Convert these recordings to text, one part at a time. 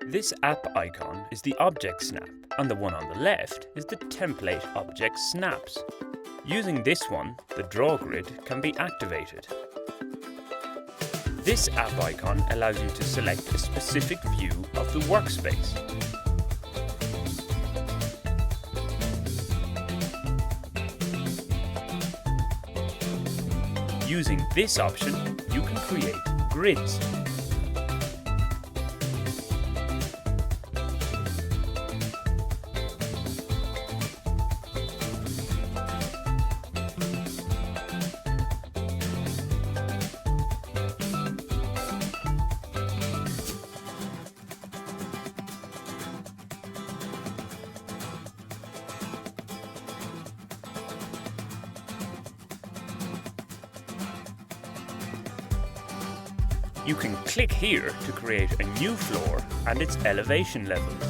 This app icon is the object snap, and the one on the left is the template object snaps. Using this one, the draw grid can be activated. This app icon allows you to select a specific view of the workspace. Using this option, you can create grids. You can click here to create a new floor and its elevation levels.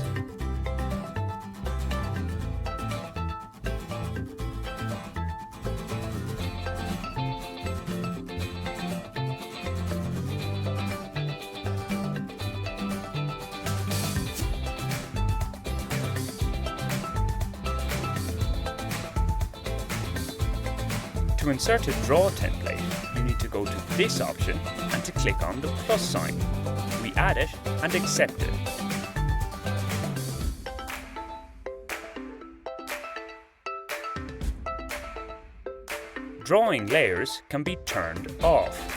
To insert a draw template, you need to go to this option and to click on the plus sign. We add it and accept it. Drawing layers can be turned off.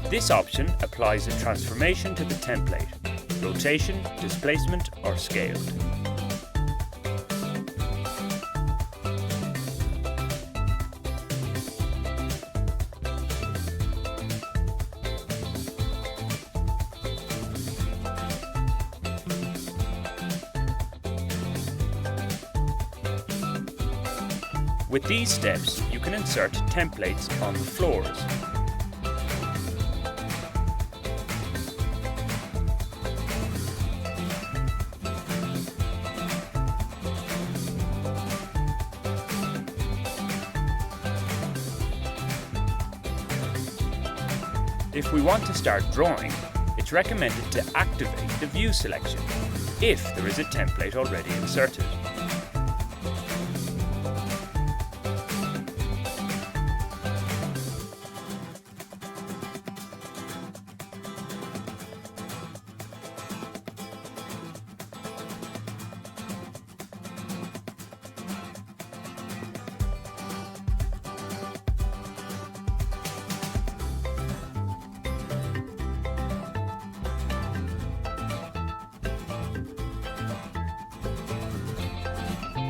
This option applies a transformation to the template, rotation, displacement or scaled. With these steps, you can insert templates on the floors. If we want to start drawing, it's recommended to activate the view selection if there is a template already inserted.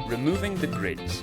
Removing the grids.